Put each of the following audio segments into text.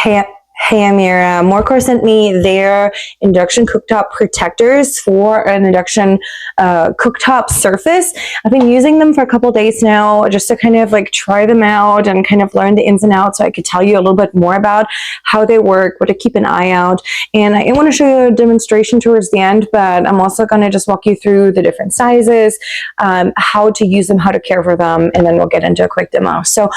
Hey, hey Amira, MoreCore sent me their induction cooktop protectors for an induction cooktop surface. I've been using them for a couple days now just to kind of like try them out and kind of learn the ins and outs so I could tell you a little bit more about how they work, what to keep an eye out. And I want to show you a demonstration towards the end, but I'm also going to just walk you through the different sizes, how to use them, how to care for them, and then we'll get into a quick demo. So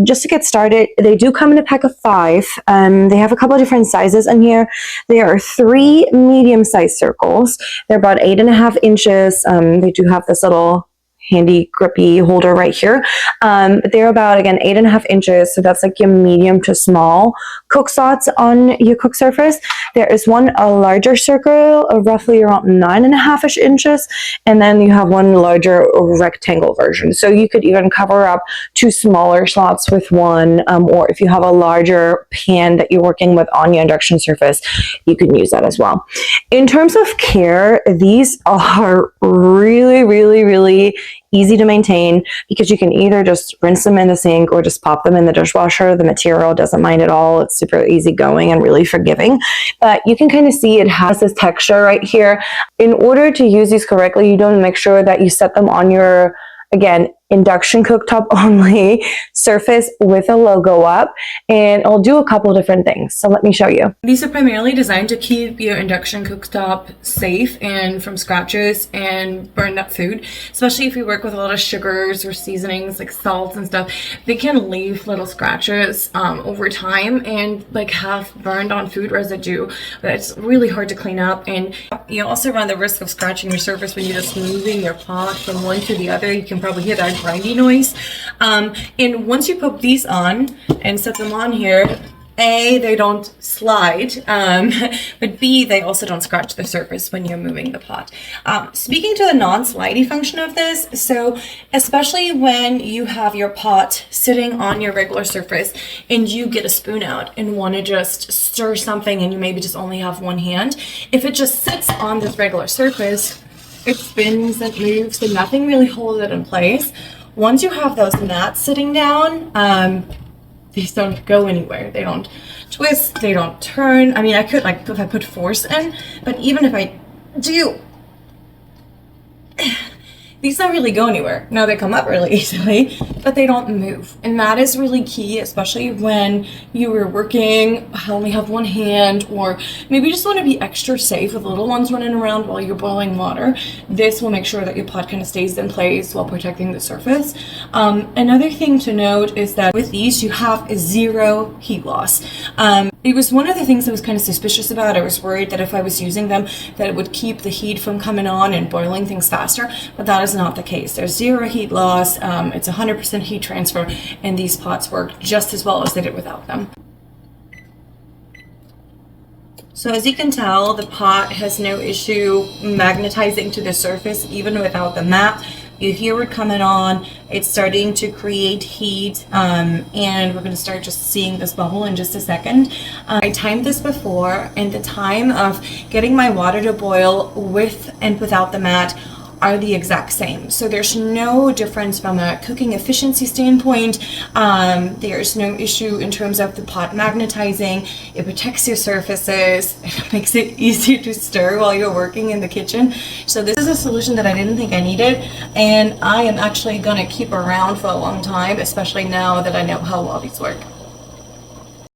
just to get started, they do come in a pack of 5. They have a couple of different sizes in here. There are 3 medium-sized circles. They're about 8.5 inches. They do have this little handy grippy holder right here. They're about, again, 8.5 inches. So that's like your medium to small cook slots on your cook surface. There is one a larger circle of roughly around 9.5 inches. And then you have one larger rectangle version. So you could even cover up 2 smaller slots with one, or if you have a larger pan that you're working with on your induction surface, you can use that as well. In terms of care, these are really easy to maintain because you can either just rinse them in the sink or just pop them in the dishwasher. The material doesn't mind at all. It's super easy going and really forgiving. But you can kind of see it has this texture right here. In order to use these correctly, you don't make sure that you set them on your, again, induction cooktop only surface with a logo up, and I'll do a couple different things. So let me show you. These are primarily designed to keep your induction cooktop safe and from scratches and burned up food, especially if you work with a lot of sugars or seasonings like salts and stuff. They can leave little scratches over time and like have burned on food residue. But it's really hard to clean up, and you also run the risk of scratching your surface when you're just moving your pot from one to the other. You can probably hear that grindy noise. And once you put these on and set them on here, A, they don't slide, but B, they also don't scratch the surface when you're moving the pot. Speaking to the non-slidey function of this, so especially when you have your pot sitting on your regular surface and you get a spoon out and want to just stir something and you maybe just only have one hand, if it just sits on this regular surface, it spins and moves and nothing really holds it in place. Once you have those mats sitting down, these don't go anywhere. They don't twist, they don't turn. I mean, I could, like, if I put force in, but even if I do, these don't really go anywhere. Now they come up really easily, but they don't move. And that is really key, especially when you are working, only have one hand, or maybe you just want to be extra safe with little ones running around while you're boiling water. This will make sure that your pot kind of stays in place while protecting the surface. Another thing to note is that with these, you have 0 heat loss. It was one of the things I was kind of suspicious about. I was worried that if I was using them, that it would keep the heat from coming on and boiling things faster, but that is not the case. There's 0 heat loss, it's 100% heat transfer, and these pots work just as well as they did without them. So as you can tell, the pot has no issue magnetizing to the surface even without the mat. You hear it coming on, it's starting to create heat, and we're going to start just seeing this bubble in just a second. I timed this before, and the time of getting my water to boil with and without the mat are the exact same. So there's no difference from a cooking efficiency standpoint. There's no issue in terms of the pot magnetizing. It protects your surfaces. It makes it easier to stir while you're working in the kitchen. So this is a solution that I didn't think I needed, and I am actually gonna keep around for a long time, especially now that I know how well these work.